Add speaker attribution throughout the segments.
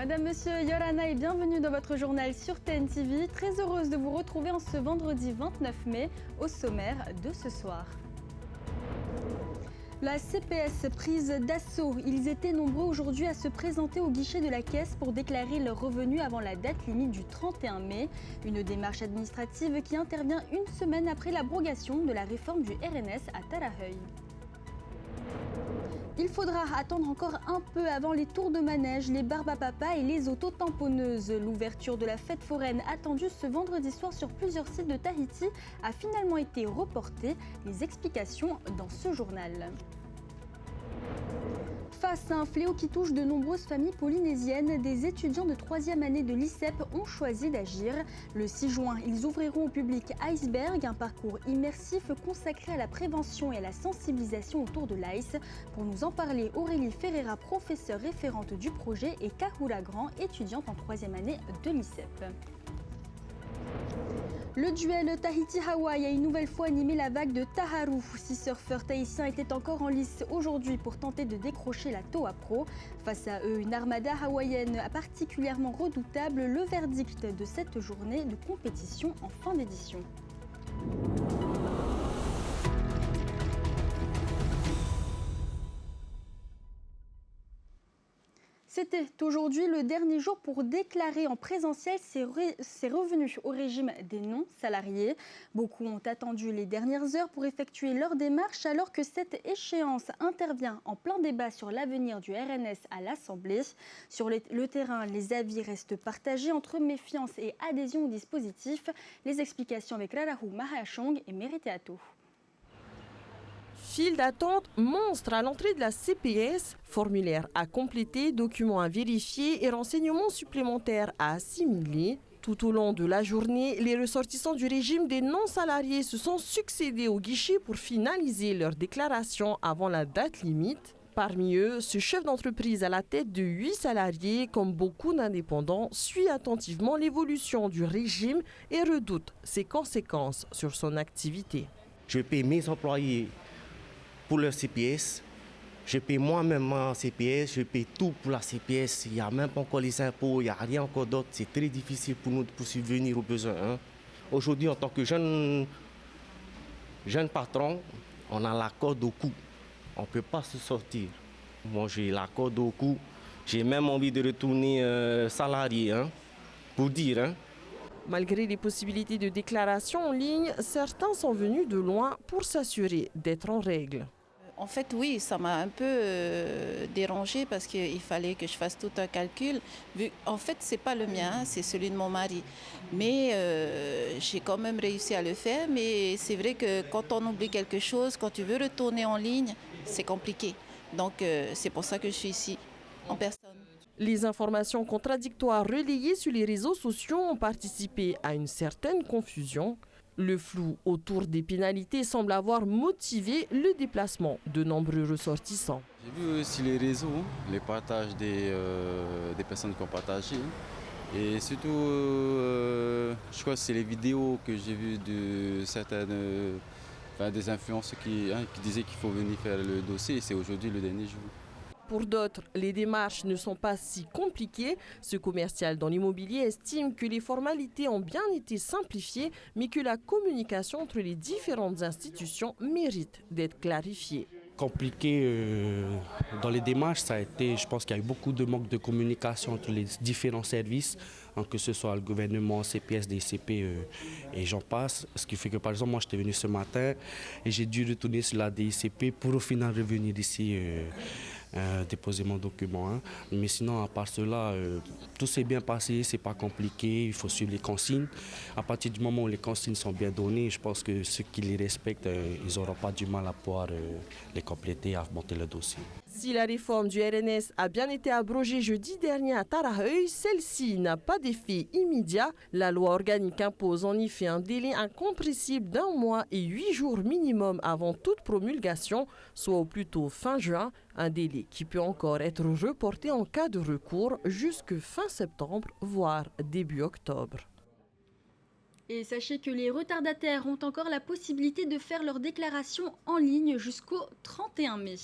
Speaker 1: Madame, Monsieur, Yorana et bienvenue dans votre journal sur TNTV. Très heureuse de vous retrouver en ce vendredi 29 mai au sommaire de ce soir. La CPS prise d'assaut. Ils étaient nombreux aujourd'hui à se présenter au guichet de la caisse pour déclarer leurs revenus avant la date limite du 31 mai. Une démarche administrative qui intervient une semaine après l'abrogation de la réforme du RNS à Taraheuil. Il faudra attendre encore un peu avant les tours de manège, les barbes à papa et les auto-tamponneuses. L'ouverture de la fête foraine attendue ce vendredi soir sur plusieurs sites de Tahiti a finalement été reportée. Les explications dans ce journal. Face à un fléau qui touche de nombreuses familles polynésiennes, des étudiants de 3e année de l'ICEP ont choisi d'agir. Le 6 juin, ils ouvriront au public Iceberg, un parcours immersif consacré à la prévention et à la sensibilisation autour de l'ice. Pour nous en parler, Aurélie Ferreira, professeure référente du projet, et Kahula Grand, étudiante en 3e année de l'ICEP. Le duel Tahiti-Hawaï a une nouvelle fois animé la vague de Taharu. 6 surfeurs tahitiens étaient encore en lice aujourd'hui pour tenter de décrocher la Toa Pro. Face à eux, une armada hawaïenne particulièrement redoutable, le verdict de cette journée de compétition en fin d'édition. C'était aujourd'hui le dernier jour pour déclarer en présentiel ses revenus au régime des non-salariés. Beaucoup ont attendu les dernières heures pour effectuer leur démarche alors que cette échéance intervient en plein débat sur l'avenir du RNS à l'Assemblée. Sur le terrain, les avis restent partagés entre méfiance et adhésion au dispositif. Les explications avec Rarahu Mahachong et Meriteato.
Speaker 2: File d'attente monstre à l'entrée de la CPS, formulaire à compléter, documents à vérifier et renseignements supplémentaires à assimiler. Tout au long de la journée, les ressortissants du régime des non-salariés se sont succédés au guichet pour finaliser leur déclaration avant la date limite. Parmi eux, ce chef d'entreprise à la tête de 8 salariés, comme beaucoup d'indépendants, suit attentivement l'évolution du régime et redoute ses conséquences sur son activité.
Speaker 3: Je paie mes employés pour leur CPS, je paie moi-même ma CPS, je paie tout pour la CPS. Il n'y a même pas encore les impôts, il n'y a rien encore d'autre. C'est très difficile pour nous de subvenir aux besoins. Aujourd'hui, en tant que jeune patron, on a la corde au cou. On ne peut pas se sortir. Moi, j'ai la corde au cou. J'ai même envie de retourner salarié, pour dire.
Speaker 2: Malgré les possibilités de déclaration en ligne, certains sont venus de loin pour s'assurer d'être en règle.
Speaker 4: En fait, oui, ça m'a un peu dérangée parce qu'il fallait que je fasse tout un calcul. En fait, ce n'est pas le mien, c'est celui de mon mari. Mais j'ai quand même réussi à le faire. Mais c'est vrai que quand on oublie quelque chose, quand tu veux retourner en ligne, c'est compliqué. Donc, c'est pour ça que je suis ici, en personne.
Speaker 2: Les informations contradictoires relayées sur les réseaux sociaux ont participé à une certaine confusion. Le flou autour des pénalités semble avoir motivé le déplacement de nombreux ressortissants.
Speaker 5: J'ai vu aussi les réseaux, les partages des personnes qui ont partagé. Et surtout, je crois que c'est les vidéos que j'ai vues de certaines, des influenceurs qui disaient qu'il faut venir faire le dossier. C'est aujourd'hui le dernier jour.
Speaker 2: Pour d'autres, les démarches ne sont pas si compliquées. Ce commercial dans l'immobilier estime que les formalités ont bien été simplifiées, mais que la communication entre les différentes institutions mérite d'être clarifiée.
Speaker 6: Compliqué dans les démarches, ça a été, je pense qu'il y a eu beaucoup de manque de communication entre les différents services, que ce soit le gouvernement, CPS, DCP et j'en passe. Ce qui fait que par exemple, moi j'étais venu ce matin et j'ai dû retourner sur la DICP pour au final revenir ici déposer mon document. Mais sinon, à part cela, tout s'est bien passé, c'est pas compliqué, il faut suivre les consignes. À partir du moment où les consignes sont bien données, je pense que ceux qui les respectent, ils n'auront pas du mal à pouvoir les compléter, à monter le dossier.
Speaker 2: Si la réforme du RNS a bien été abrogée jeudi dernier à Taraheuil, celle-ci n'a pas d'effet immédiat. La loi organique impose en effet un délai incompressible d'1 mois et 8 jours minimum avant toute promulgation, soit au plus tôt fin juin, un délai qui peut encore être reporté en cas de recours jusque fin septembre, voire début octobre.
Speaker 1: Et sachez que les retardataires ont encore la possibilité de faire leur déclaration en ligne jusqu'au 31 mai.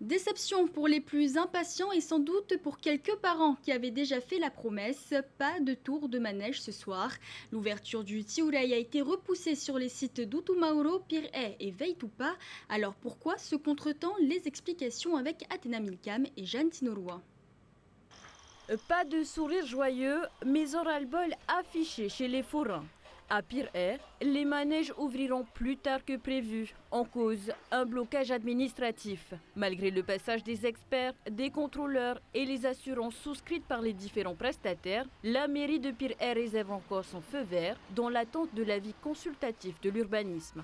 Speaker 1: Déception pour les plus impatients et sans doute pour quelques parents qui avaient déjà fait la promesse. Pas de tour de manège ce soir. L'ouverture du Tiurei a été repoussée sur les sites d'Utumauro, Pirée et Veitupa. Alors pourquoi ce contretemps? Les explications avec Athéna Milcam et Jeanne Tinoroa.
Speaker 7: Pas de sourire joyeux, mais ras-le-bol affiché chez les forains. À Pirée, les manèges ouvriront plus tard que prévu. En cause, un blocage administratif. Malgré le passage des experts, des contrôleurs et les assurances souscrites par les différents prestataires, la mairie de Pirée réserve encore son feu vert dans l'attente de l'avis consultatif de l'urbanisme.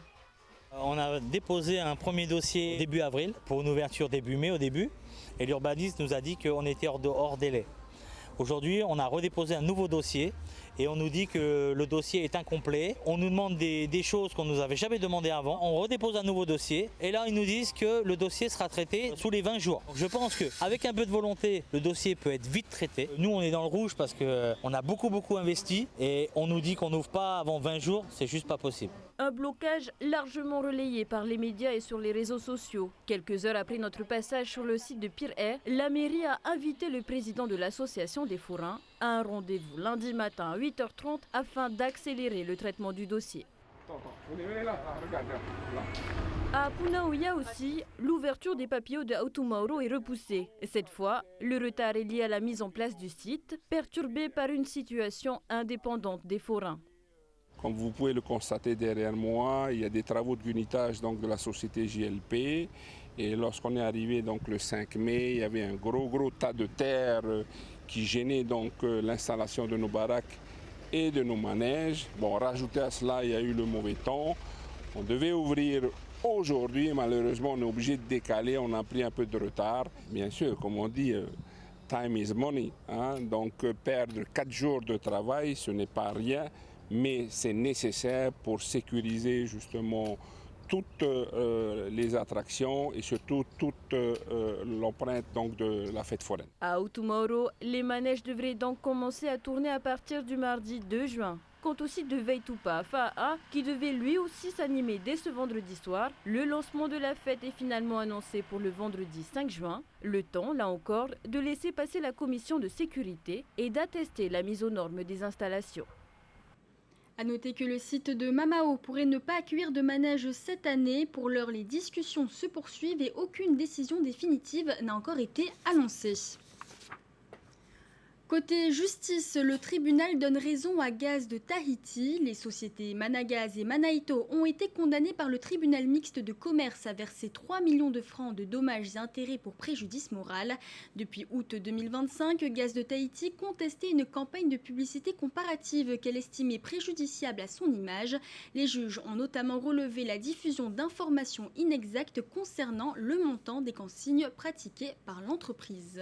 Speaker 8: On a déposé un premier dossier début avril pour une ouverture début mai au début. Et l'urbaniste nous a dit qu'on était hors délai. Aujourd'hui, on a redéposé un nouveau dossier et on nous dit que le dossier est incomplet. On nous demande des choses qu'on ne nous avait jamais demandées avant. On redépose un nouveau dossier et là, ils nous disent que le dossier sera traité sous les 20 jours. Donc, je pense qu'avec un peu de volonté, le dossier peut être vite traité. Nous, on est dans le rouge parce qu'on a beaucoup investi et on nous dit qu'on n'ouvre pas avant 20 jours. C'est juste pas possible.
Speaker 7: Un blocage largement relayé par les médias et sur les réseaux sociaux. Quelques heures après notre passage sur le site de Pirée, la mairie a invité le président de l'association des forains à un rendez-vous lundi matin à 8h30 afin d'accélérer le traitement du dossier. À Punaouia aussi, l'ouverture des papillots de Utumauro est repoussée. Cette fois, le retard est lié à la mise en place du site, perturbé par une situation indépendante des forains.
Speaker 9: Comme vous pouvez le constater derrière moi, il y a des travaux de gunitage de la société JLP. Et lorsqu'on est arrivé le 5 mai, il y avait un gros tas de terre qui gênait l'installation de nos baraques et de nos manèges. Bon, rajouté à cela, il y a eu le mauvais temps. On devait ouvrir aujourd'hui, malheureusement, on est obligé de décaler, on a pris un peu de retard. Bien sûr, comme on dit, time is money. Donc perdre 4 jours de travail, ce n'est pas rien. Mais c'est nécessaire pour sécuriser justement toutes les attractions et surtout toute l'empreinte de la fête foraine.
Speaker 7: À Utumauro, les manèges devraient donc commencer à tourner à partir du mardi 2 juin. Quant au site de Veitupa, Fa'a, qui devait lui aussi s'animer dès ce vendredi soir, le lancement de la fête est finalement annoncé pour le vendredi 5 juin. Le temps, là encore, de laisser passer la commission de sécurité et d'attester la mise aux normes des installations.
Speaker 1: A noter que le site de Mamao pourrait ne pas accueillir de manège cette année. Pour l'heure, les discussions se poursuivent et aucune décision définitive n'a encore été annoncée. Côté justice, le tribunal donne raison à Gaz de Tahiti. Les sociétés Managaz et Manaito ont été condamnées par le tribunal mixte de commerce à verser 3 millions de francs de dommages et intérêts pour préjudice moral. Depuis août 2025, Gaz de Tahiti contestait une campagne de publicité comparative qu'elle estimait préjudiciable à son image. Les juges ont notamment relevé la diffusion d'informations inexactes concernant le montant des consignes pratiquées par l'entreprise.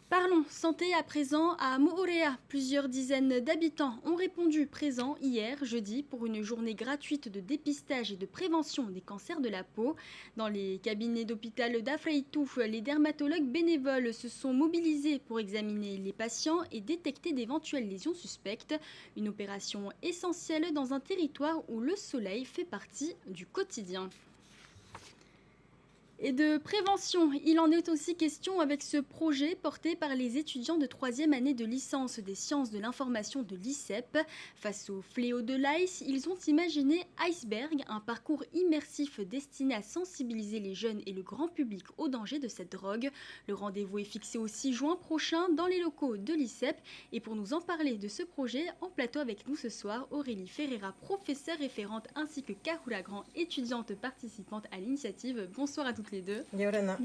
Speaker 1: Parlons santé à présent à Moorea. Plusieurs dizaines d'habitants ont répondu présents hier, jeudi, pour une journée gratuite de dépistage et de prévention des cancers de la peau. Dans les cabinets d'hôpital d'Afreitu, les dermatologues bénévoles se sont mobilisés pour examiner les patients et détecter d'éventuelles lésions suspectes. Une opération essentielle dans un territoire où le soleil fait partie du quotidien. Et de prévention, il en est aussi question avec ce projet porté par les étudiants de 3e année de licence des sciences de l'information de l'ICEP. Face au fléau de l'ice, ils ont imaginé Iceberg, un parcours immersif destiné à sensibiliser les jeunes et le grand public au danger de cette drogue. Le rendez-vous est fixé au 6 juin prochain dans les locaux de l'ICEP. Et pour nous en parler de ce projet, en plateau avec nous ce soir, Aurélie Ferreira, professeure référente, ainsi que Kahula Grand, étudiante participante à l'initiative. Bonsoir à toutes les deux.
Speaker 10: Yorana.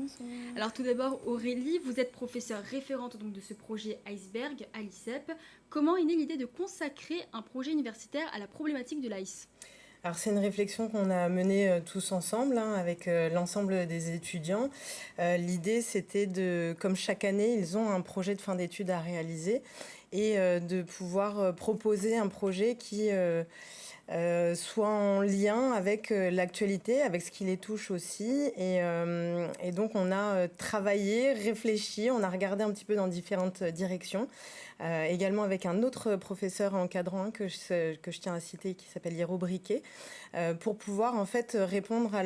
Speaker 1: Alors tout d'abord, Aurélie, vous êtes professeure référente donc, de ce projet Iceberg à l'ICEP. Comment est née l'idée de consacrer un projet universitaire à la problématique de l'ice ?
Speaker 10: Alors c'est une réflexion qu'on a menée tous ensemble avec l'ensemble des étudiants. L'idée c'était de, comme chaque année, ils ont un projet de fin d'études à réaliser et de pouvoir proposer un projet qui soit en lien avec l'actualité, avec ce qui les touche aussi. Et donc, on a travaillé, réfléchi, on a regardé un petit peu dans différentes directions. Également avec un autre professeur encadrant que je tiens à citer, qui s'appelle Hiro Briquet, pour pouvoir en fait répondre à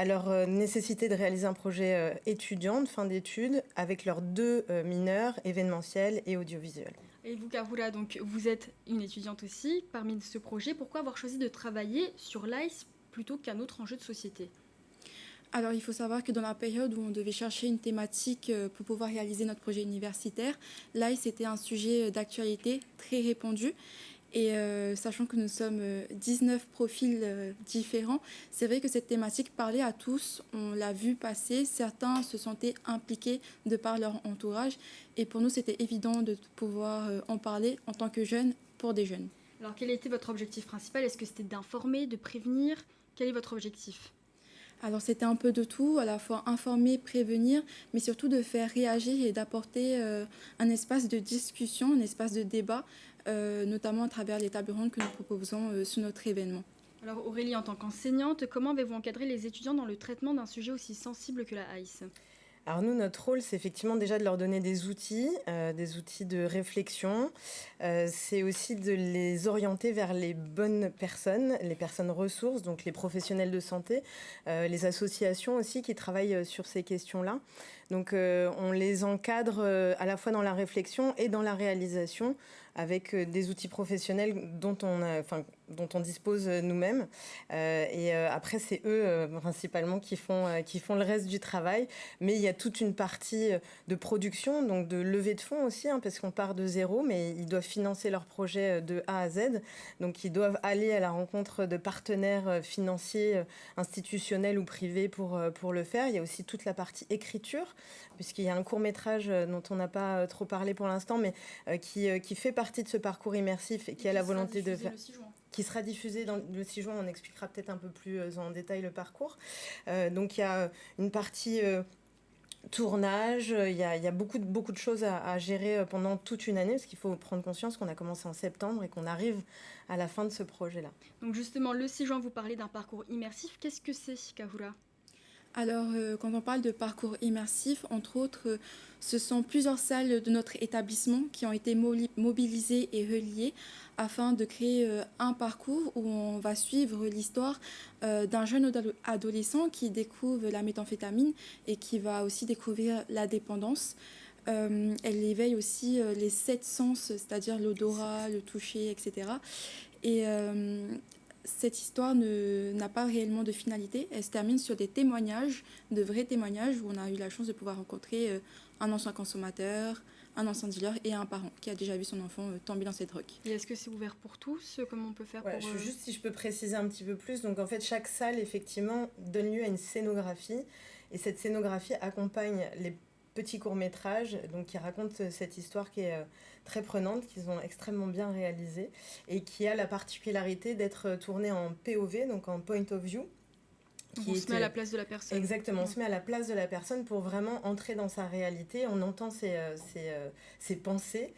Speaker 10: leur nécessité de réaliser un projet étudiant de fin d'études avec leurs 2 mineurs, événementiel et audiovisuel.
Speaker 1: Et vous, Kahura, donc vous êtes une étudiante aussi parmi ce projet. Pourquoi avoir choisi de travailler sur l'ICE plutôt qu'un autre enjeu de société ?
Speaker 11: Alors, il faut savoir que dans la période où on devait chercher une thématique pour pouvoir réaliser notre projet universitaire, l'ICE était un sujet d'actualité très répandu. Et sachant que nous sommes 19 profils différents, c'est vrai que cette thématique parlait à tous. On l'a vu passer. Certains se sentaient impliqués de par leur entourage. Et pour nous, c'était évident de pouvoir en parler en tant que jeunes pour des jeunes.
Speaker 1: Alors, quel était votre objectif principal ? Est-ce que c'était d'informer, de prévenir ? Quel est votre objectif ?
Speaker 11: Alors c'était un peu de tout, à la fois informer, prévenir, mais surtout de faire réagir et d'apporter un espace de discussion, un espace de débat, notamment à travers les tables rondes que nous proposons sur notre événement.
Speaker 1: Alors Aurélie, en tant qu'enseignante, comment avez-vous encadré les étudiants dans le traitement d'un sujet aussi sensible que la ICE ?
Speaker 10: Alors nous, notre rôle, c'est effectivement déjà de leur donner des outils de réflexion. C'est aussi de les orienter vers les bonnes personnes, les personnes ressources, donc les professionnels de santé, les associations aussi qui travaillent sur ces questions-là. Donc on les encadre à la fois dans la réflexion et dans la réalisation avec des outils professionnels dont on dispose nous-mêmes. Et après, c'est eux principalement qui font le reste du travail. Mais il y a toute une partie de production, donc de levée de fonds aussi, parce qu'on part de zéro, mais ils doivent financer leur projet de A à Z. Donc ils doivent aller à la rencontre de partenaires financiers, institutionnels ou privés pour le faire. Il y a aussi toute la partie écriture, puisqu'il y a un court-métrage dont on n'a pas trop parlé pour l'instant, mais qui fait partie de ce parcours immersif et qui a la volonté de faire... qui sera diffusé le 6 juin. On expliquera peut-être un peu plus en détail le parcours. Donc il y a une partie tournage, il y a beaucoup de choses à gérer pendant toute une année, parce qu'il faut prendre conscience qu'on a commencé en septembre et qu'on arrive à la fin de ce projet-là.
Speaker 1: Donc justement, le 6 juin, vous parlez d'un parcours immersif. Qu'est-ce que c'est, Kahura ?
Speaker 11: Alors, quand on parle de parcours immersif, entre autres, ce sont plusieurs salles de notre établissement qui ont été mobilisées et reliées afin de créer un parcours où on va suivre l'histoire d'un jeune adolescent qui découvre la méthamphétamine et qui va aussi découvrir la dépendance. Elle éveille aussi les 7 sens, c'est-à-dire l'odorat, le toucher, etc. Et cette histoire n'a pas réellement de finalité. Elle se termine sur des témoignages, de vrais témoignages, où on a eu la chance de pouvoir rencontrer un ancien consommateur, un ancien dealer et un parent qui a déjà vu son enfant tomber dans cette drogue.
Speaker 1: Et est-ce que c'est ouvert pour tous ? Comment on peut faire pour...
Speaker 10: Juste si je peux préciser un petit peu plus. Donc en fait, chaque salle, effectivement, donne lieu à une scénographie. Et cette scénographie accompagne les petits courts-métrages qui racontent cette histoire qui est très prenante, qu'ils ont extrêmement bien réalisée et qui a la particularité d'être tournée en POV, donc en point of view.
Speaker 1: On se met à la place de la personne.
Speaker 10: Exactement, on se met à la place de la personne pour vraiment entrer dans sa réalité. On entend ses pensées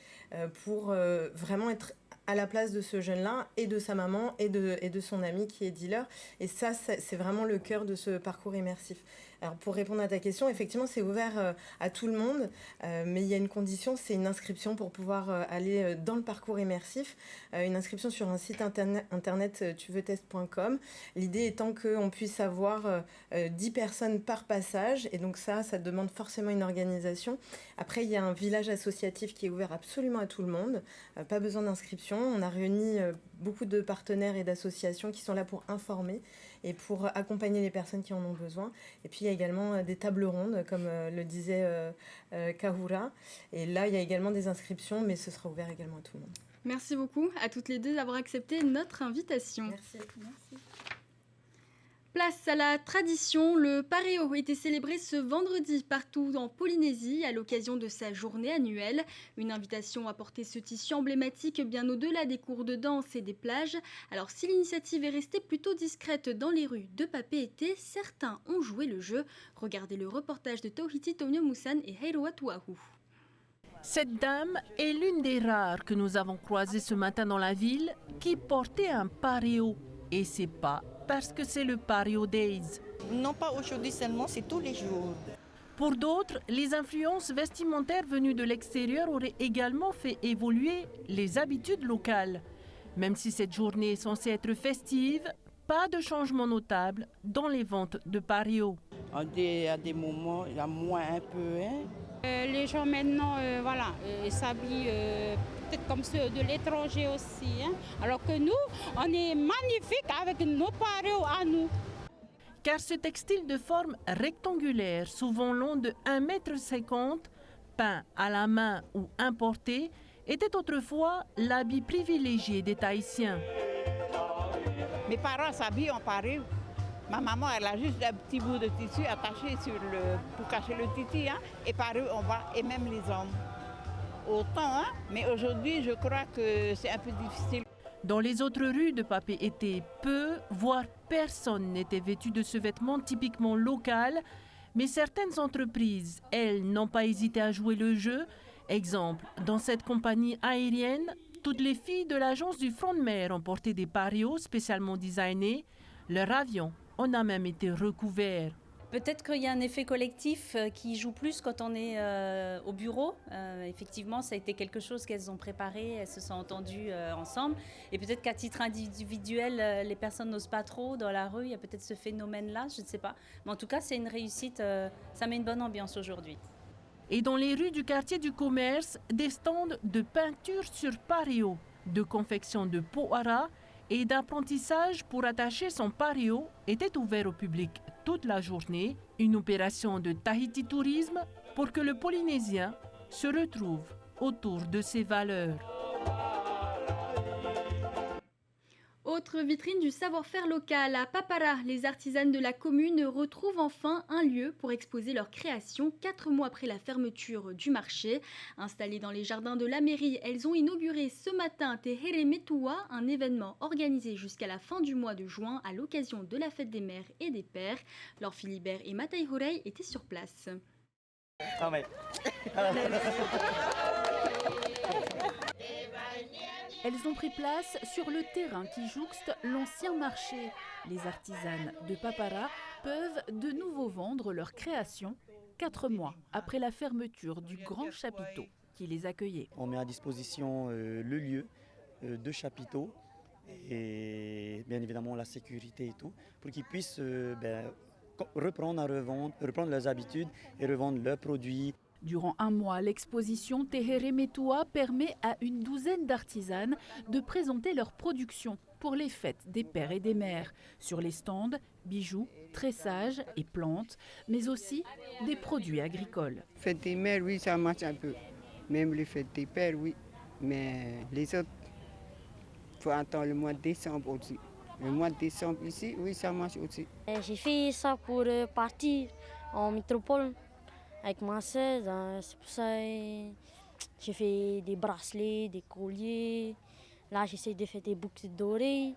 Speaker 10: pour vraiment être à la place de ce jeune-là et de sa maman et de son ami qui est dealer. Et ça, c'est vraiment le cœur de ce parcours immersif. Alors pour répondre à ta question, effectivement c'est ouvert à tout le monde, mais il y a une condition, c'est une inscription pour pouvoir aller dans le parcours immersif, une inscription sur un site internet tuveutest.com. L'idée étant qu'on puisse avoir 10 personnes par passage, et donc ça demande forcément une organisation. Après il y a un village associatif qui est ouvert absolument à tout le monde, pas besoin d'inscription. On a réuni beaucoup de partenaires et d'associations qui sont là pour informer et pour accompagner les personnes qui en ont besoin. Et puis il y a également des tables rondes, comme le disait Kahura. Et là, il y a également des inscriptions, mais ce sera ouvert également à tout le monde.
Speaker 1: Merci beaucoup à toutes les deux d'avoir accepté notre invitation.
Speaker 10: Merci.
Speaker 1: Place à la tradition, le Paréo était célébré ce vendredi partout en Polynésie à l'occasion de sa journée annuelle. Une invitation à porter ce tissu emblématique bien au-delà des cours de danse et des plages. Alors si l'initiative est restée plutôt discrète dans les rues de Papeete, certains ont joué le jeu. Regardez le reportage de Tauhiti Tonio Moussan et Heiroa Tuahu.
Speaker 12: Cette dame est l'une des rares que nous avons croisées ce matin dans la ville qui portait un pareo. Et c'est pas parce que c'est le Pareo Days.
Speaker 13: Non, pas aujourd'hui seulement, c'est tous les jours.
Speaker 12: Pour d'autres, les influences vestimentaires venues de l'extérieur auraient également fait évoluer les habitudes locales. Même si cette journée est censée être festive, pas de changement notable dans les ventes de pareo.
Speaker 14: À des moments, il y a moins un peu.
Speaker 15: Les gens maintenant s'habillent peut-être comme ceux de l'étranger aussi. Alors que nous, on est magnifiques avec nos pareos à nous.
Speaker 12: Car ce textile de forme rectangulaire, souvent long de 1,50 m, peint à la main ou importé, était autrefois l'habit privilégié des Tahitiens.
Speaker 16: Mes parents s'habillent en pareo. Ma maman, elle a juste un petit bout de tissu attaché pour cacher le titi, et pareo on va, et même les hommes. Autant, mais aujourd'hui, je crois que c'est un peu difficile.
Speaker 12: Dans les autres rues de Papeete, peu, voire personne n'était vêtu de ce vêtement typiquement local, mais certaines entreprises, elles, n'ont pas hésité à jouer le jeu. Exemple, dans cette compagnie aérienne, toutes les filles de l'agence du front de mer ont porté des pareos spécialement designés. Leur avion en a même été recouvert.
Speaker 17: Peut-être qu'il y a un effet collectif qui joue plus quand on est au bureau. Effectivement, ça a été quelque chose qu'elles ont préparé, elles se sont entendues ensemble. Et peut-être qu'à titre individuel, les personnes n'osent pas trop dans la rue. Il y a peut-être ce phénomène-là, je ne sais pas. Mais en tout cas, c'est une réussite. Ça met une bonne ambiance aujourd'hui.
Speaker 12: Et dans les rues du quartier du commerce, des stands de peinture sur pareo, de confection de poara et d'apprentissage pour attacher son pareo étaient ouverts au public toute la journée, une opération de Tahiti Tourisme pour que le Polynésien se retrouve autour de ses valeurs.
Speaker 1: Autre vitrine du savoir-faire local, à Papara, les artisanes de la commune retrouvent enfin un lieu pour exposer leurs créations 4 mois après la fermeture du marché. Installées dans les jardins de la mairie, elles ont inauguré ce matin Tehere Metua, un événement organisé jusqu'à la fin du mois de juin à l'occasion de la fête des mères et des pères. Laure Philibert et Matai Horei étaient sur place.
Speaker 7: Elles ont pris place sur le terrain qui jouxte l'ancien marché. Les artisanes de Papara peuvent de nouveau vendre leurs créations 4 mois après la fermeture du grand chapiteau qui les accueillait.
Speaker 18: On met à disposition le lieu de chapiteau et bien évidemment la sécurité et tout pour qu'ils puissent reprendre leurs habitudes et revendre leurs produits.
Speaker 7: Durant 1 mois, l'exposition Tehere Metua permet à une douzaine d'artisanes de présenter leur production pour les fêtes des pères et des mères. Sur les stands, bijoux, tressages et plantes, mais aussi des produits agricoles.
Speaker 14: Fête des mères, oui, ça marche un peu. Même les fêtes des pères, oui. Mais les autres, il faut attendre le mois de décembre aussi. Le mois de décembre ici, oui, ça marche aussi.
Speaker 19: J'ai fait ça pour partir en métropole. Avec ma sœur, c'est pour ça que j'ai fait des bracelets, des colliers. Là, j'essaie de faire des boucles d'oreilles.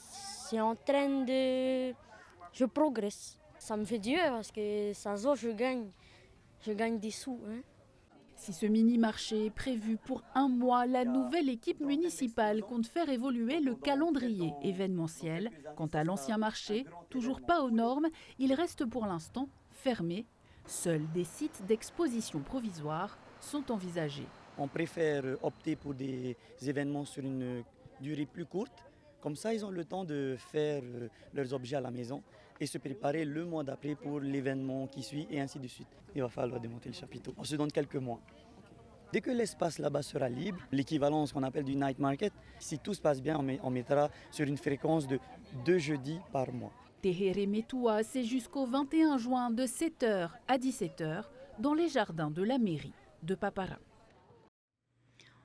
Speaker 19: C'est en train de... Je progresse. Ça me fait du bien parce que ça se voit, je gagne des sous.
Speaker 7: Si ce mini-marché est prévu pour 1 mois, la nouvelle équipe municipale compte faire évoluer le calendrier événementiel. Quant à l'ancien marché, toujours pas aux normes, il reste pour l'instant fermé. Seuls des sites d'exposition provisoires sont envisagés.
Speaker 18: On préfère opter pour des événements sur une durée plus courte. Comme ça, ils ont le temps de faire leurs objets à la maison et se préparer le mois d'après pour l'événement qui suit et ainsi de suite. Il va falloir démonter le chapiteau. On se donne quelques mois. Dès que l'espace là-bas sera libre, l'équivalent, ce qu'on appelle du night market, si tout se passe bien, on mettra sur une fréquence de 2 jeudis par mois.
Speaker 7: Tehere Metua, c'est jusqu'au 21 juin de 7h à 17h dans les jardins de la mairie de Papara.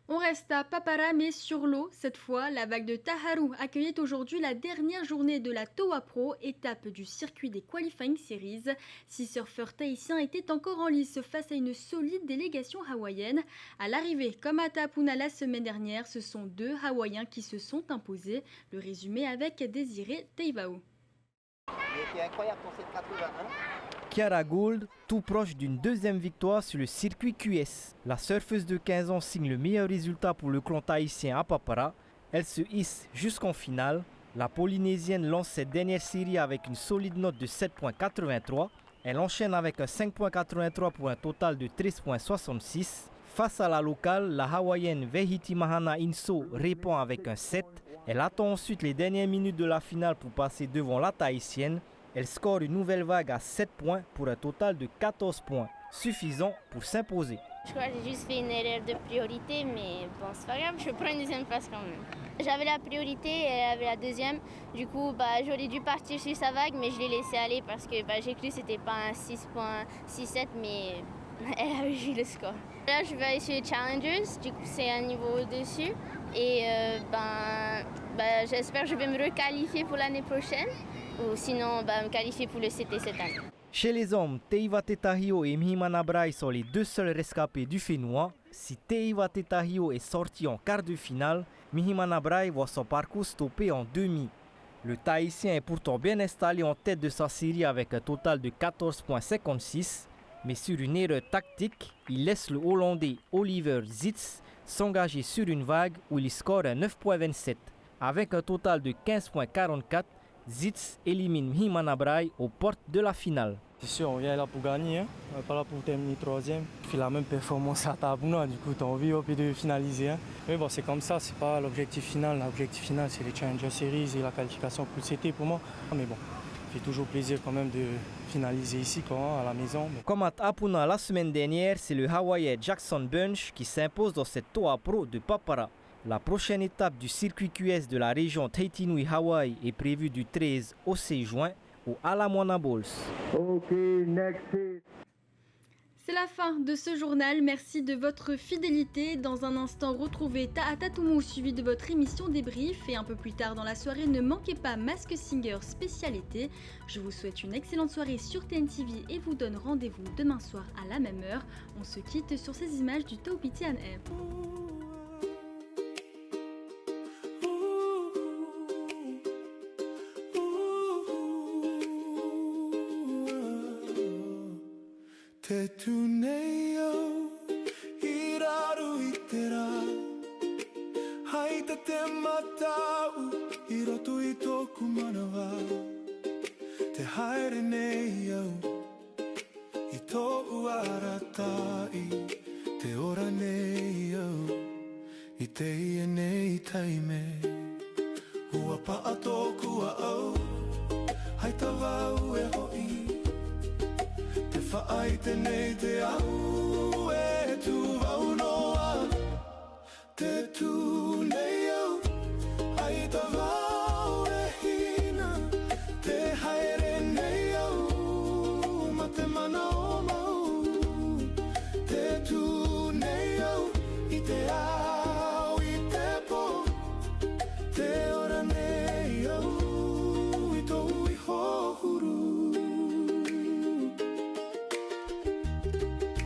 Speaker 1: On reste à Papara mais sur l'eau. Cette fois, la vague de Taharu accueillait aujourd'hui la dernière journée de la Toa Pro, étape du circuit des Qualifying Series. 6 surfeurs tahitiens étaient encore en lice face à une solide délégation hawaïenne. À l'arrivée, comme à Tapuna la semaine dernière, ce sont 2 Hawaïens qui se sont imposés. Le résumé avec Désiré Teivao.
Speaker 20: Il était incroyable ton 781. Kiara Gould, tout proche d'une deuxième victoire sur le circuit QS. La surfeuse de 15 ans signe le meilleur résultat pour le clan tahitien à Papara. Elle se hisse jusqu'en finale. La Polynésienne lance cette dernière série avec une solide note de 7,83. Elle enchaîne avec un 5,83 pour un total de 13,66. Face à la locale, la Hawaïenne Vehiti Mahana Inso répond avec un 7. Elle attend ensuite les dernières minutes de la finale pour passer devant la tahitienne. Elle score une nouvelle vague à 7 points pour un total de 14 points, suffisant pour s'imposer.
Speaker 21: Je crois que j'ai juste fait une erreur de priorité, mais bon, c'est pas grave, je prends une deuxième place quand même. J'avais la priorité et elle avait la deuxième. Du coup, j'aurais dû partir sur sa vague, mais je l'ai laissé aller parce que j'ai cru que c'était pas un 6,67, mais elle a eu le score. Là, je vais aller sur les Challengers, du coup, c'est un niveau au-dessus. Et j'espère que je vais me requalifier pour l'année prochaine, ou sinon me qualifier pour le CT cette année.
Speaker 20: Chez les hommes, Teiva Tetahio et Mihimana Braille sont les deux seuls rescapés du Fénois. Si Teiva Tetahio est sorti en quart de finale, Mihimana Braille voit son parcours stoppé en demi. Le Tahitien est pourtant bien installé en tête de sa série avec un total de 14,56. Mais sur une erreur tactique, il laisse le Hollandais Oliver Zitz s'engager sur une vague où il score un 9,27. Avec un total de 15,44, Zitz élimine Mihimana Braille aux portes de la finale.
Speaker 22: C'est sûr, on vient là pour gagner, on n'est pas là pour terminer troisième. On fait la même performance à Tabuna, du coup tu as envie de finaliser. Mais bon, c'est comme ça, c'est pas l'objectif final. L'objectif final, c'est les Challenger Series et la qualification pour le CT pour moi. Mais bon, ça fait toujours plaisir quand même de finaliser ici à la maison.
Speaker 20: Comme à Apuna la semaine dernière, c'est le Hawaïen Jackson Bunch qui s'impose dans cette Toa Pro de Papara. La prochaine étape du circuit QS de la région Tahiti Nui Hawaii est prévue du 13 au 6 juin au Ala Moana Bowls.
Speaker 1: C'est la fin de ce journal. Merci de votre fidélité. Dans un instant, retrouvez Taatatumu suivi de votre émission Débrief. Et un peu plus tard dans la soirée, ne manquez pas Mask Singer spécialité. Je vous souhaite une excellente soirée sur TNTV et vous donne rendez-vous demain soir à la même heure. On se quitte sur ces images du Taupiti and Air.
Speaker 23: Te tuneo, iraru itera. Haita te matau, irotu i toku manawa. Te haere nei au, i tōu aratai. Te ora nei au, i te ia nei taime. Ua paa tōku a au, haita wau e hoi. Te whaai te nei te au